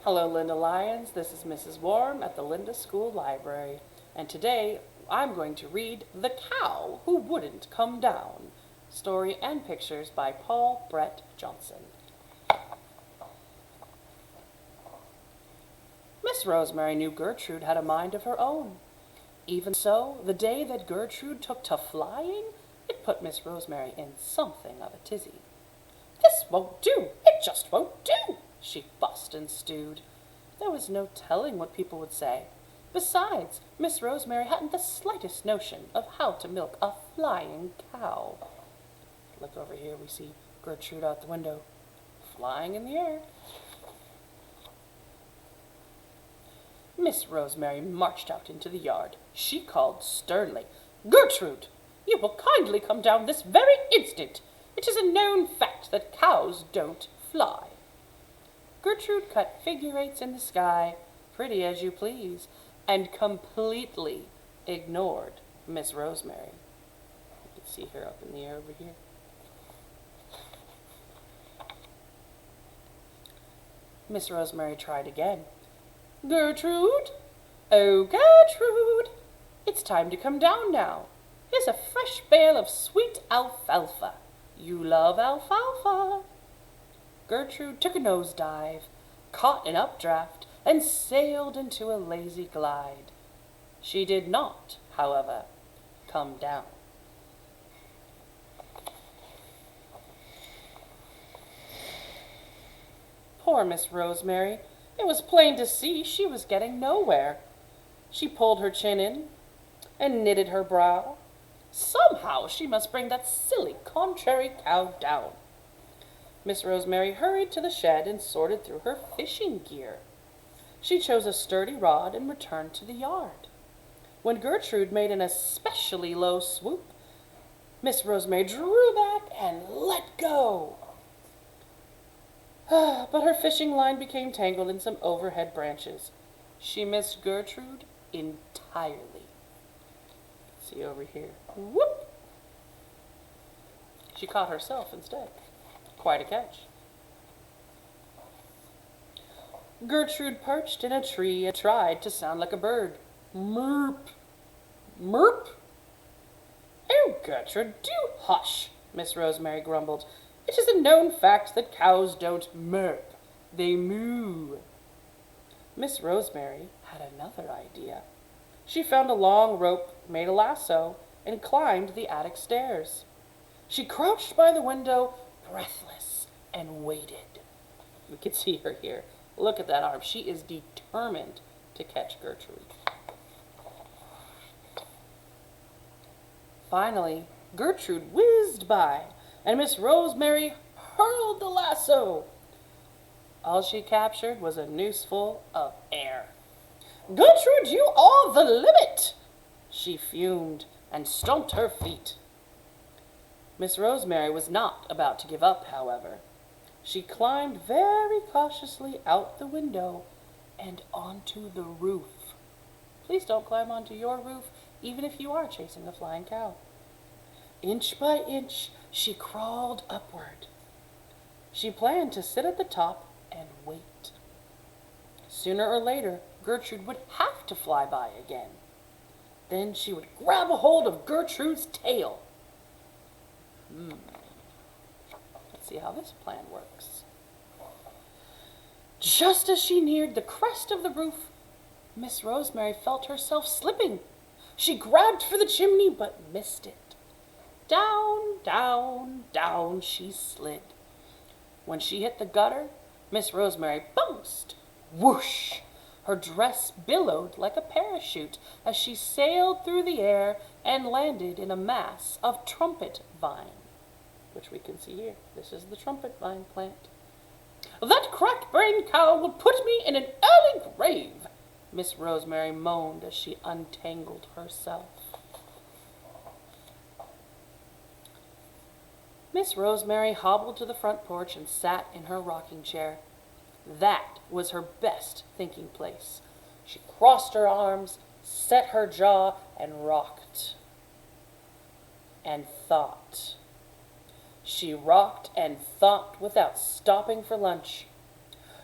Hello, Linda Lyons. This is Mrs. Warm at the Linda School Library, and today I'm going to read The Cow Who Wouldn't Come Down, story and pictures by Paul Brett Johnson. Miss Rosemary knew Gertrude had a mind of her own. Even so, the day that Gertrude took to flying, it put Miss Rosemary in something of a tizzy. "This won't do! It just won't do!" she fussed and stewed. There was no telling what people would say. Besides, Miss Rosemary hadn't the slightest notion of how to milk a flying cow. Look over here, we see Gertrude out the window, flying in the air. Miss Rosemary marched out into the yard. She called sternly, "Gertrude, you will kindly come down this very instant. It is a known fact that cows don't fly." Gertrude cut figure eights in the sky, pretty as you please, and completely ignored Miss Rosemary. You can see her up in the air over here. Miss Rosemary tried again. "Gertrude, oh Gertrude, it's time to come down now. Here's a fresh bale of sweet alfalfa. You love alfalfa." Gertrude took a nosedive, caught an updraft, and sailed into a lazy glide. She did not, however, come down. Poor Miss Rosemary. It was plain to see she was getting nowhere. She pulled her chin in and knitted her brow. Somehow she must bring that silly contrary cow down. Miss Rosemary hurried to the shed and sorted through her fishing gear. She chose a sturdy rod and returned to the yard. When Gertrude made an especially low swoop, Miss Rosemary drew back and let go. But her fishing line became tangled in some overhead branches. She missed Gertrude entirely. See over here. Whoop! She caught herself instead. Quite a catch. Gertrude perched in a tree and tried to sound like a bird. Merp! Merp! "Oh, Gertrude, do hush," Miss Rosemary grumbled. "It is a known fact that cows don't merp. They moo." Miss Rosemary had another idea. She found a long rope, made a lasso, and climbed the attic stairs. She crouched by the window, breathless, and waited. We can see her here. Look at that arm. She is determined to catch Gertrude. Finally, Gertrude whizzed by, and Miss Rosemary hurled the lasso. All she captured was a nooseful of air. "Gertrude, you are the limit!" she fumed and stomped her feet. Miss Rosemary was not about to give up, however. She climbed very cautiously out the window and onto the roof. Please don't climb onto your roof, even if you are chasing a flying cow. Inch by inch, she crawled upward. She planned to sit at the top and wait. Sooner or later, Gertrude would have to fly by again. Then she would grab a hold of Gertrude's tail. Let's see how this plan works. Just as she neared the crest of the roof, Miss Rosemary felt herself slipping. She grabbed for the chimney but missed it. Down, down, down she slid. When she hit the gutter, Miss Rosemary bounced. Whoosh! Her dress billowed like a parachute as she sailed through the air and landed in a mass of trumpet vine, which we can see here. This is the trumpet vine plant. "That crack-brained cow will put me in an early grave," Miss Rosemary moaned as she untangled herself. Miss Rosemary hobbled to the front porch and sat in her rocking chair. That was her best thinking place. She crossed her arms, set her jaw, and rocked. And thought. She rocked and thought without stopping for lunch.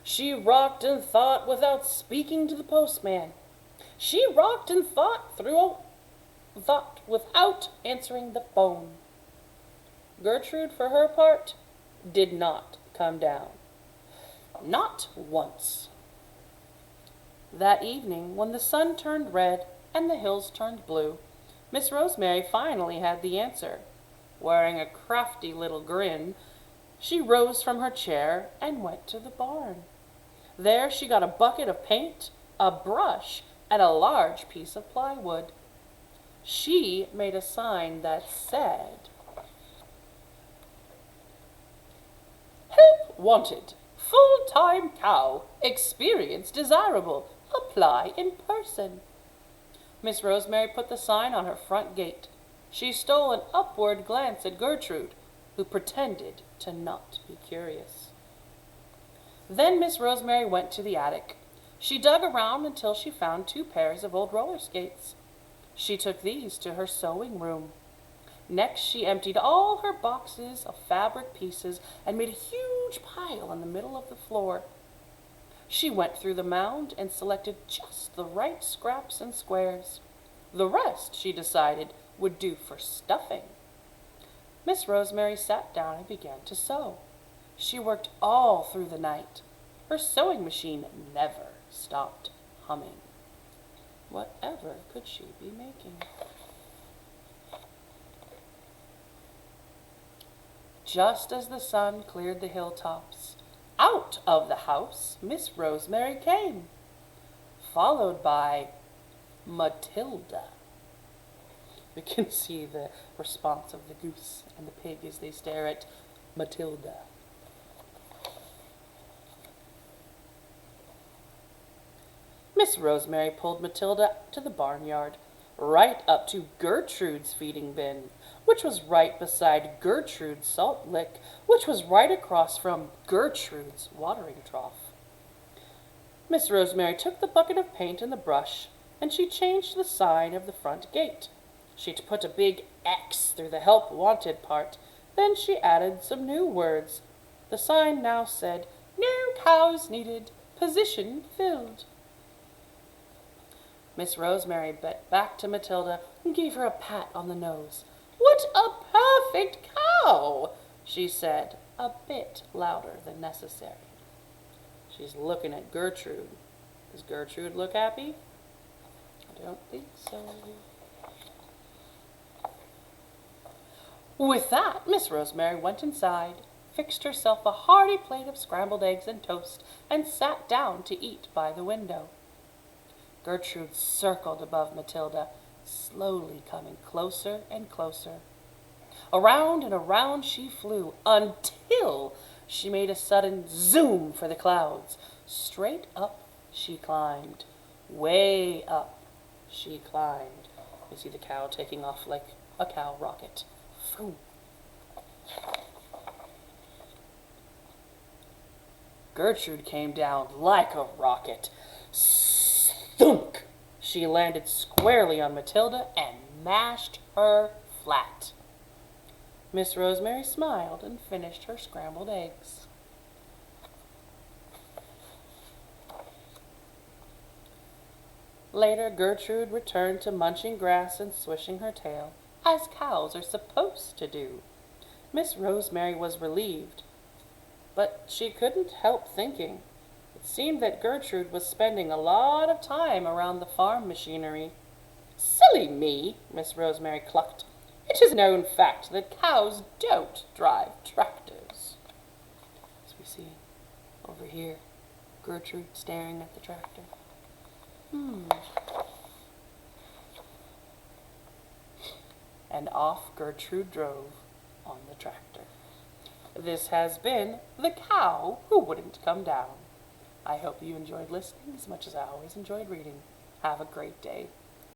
She rocked and thought without speaking to the postman. She rocked and thought without answering the phone. Gertrude, for her part, did not come down. Not once. That evening, when the sun turned red and the hills turned blue, Miss Rosemary finally had the answer. Wearing a crafty little grin, she rose from her chair and went to the barn. There she got a bucket of paint, a brush, and a large piece of plywood. She made a sign that said, "Help wanted. Full-time cow. Experience desirable. Apply in person." Miss Rosemary put the sign on her front gate. She stole an upward glance at Gertrude, who pretended to not be curious. Then Miss Rosemary went to the attic. She dug around until she found 2 pairs of old roller skates. She took these to her sewing room. Next, she emptied all her boxes of fabric pieces and made a huge pile in the middle of the floor. She went through the mound and selected just the right scraps and squares. The rest, she decided, would do for stuffing. Miss Rosemary sat down and began to sew. She worked all through the night. Her sewing machine never stopped humming. Whatever could she be making? Just as the sun cleared the hilltops, out of the house Miss Rosemary came, followed by Matilda. We can see the response of the goose and the pig as they stare at Matilda. Miss Rosemary pulled Matilda to the barnyard, right up to Gertrude's feeding bin, which was right beside Gertrude's salt lick, which was right across from Gertrude's watering trough. Miss Rosemary took the bucket of paint and the brush, and she changed the sign of the front gate. She put a big X through the help wanted part. Then she added some new words. The sign now said, "No cows needed. Position filled." Miss Rosemary bent back to Matilda and gave her a pat on the nose. "What a perfect cow!" she said, a bit louder than necessary. She's looking at Gertrude. Does Gertrude look happy? I don't think so. With that, Miss Rosemary went inside, fixed herself a hearty plate of scrambled eggs and toast, and sat down to eat by the window. Gertrude circled above Matilda, slowly coming closer and closer. Around and around she flew until she made a sudden zoom for the clouds. Straight up she climbed. Way up she climbed. You see the cow taking off like a cow rocket. Vroom. Gertrude came down like a rocket. Thunk! She landed squarely on Matilda and mashed her flat. Miss Rosemary smiled and finished her scrambled eggs. Later, Gertrude returned to munching grass and swishing her tail, as cows are supposed to do. Miss Rosemary was relieved, but she couldn't help thinking. It seemed that Gertrude was spending a lot of time around the farm machinery. "Silly me," Miss Rosemary clucked. "It is a known fact that cows don't drive tractors." As we see over here, Gertrude staring at the tractor. And off Gertrude drove on the tractor. This has been The Cow Who Wouldn't Come Down. I hope you enjoyed listening as much as I always enjoyed reading. Have a great day.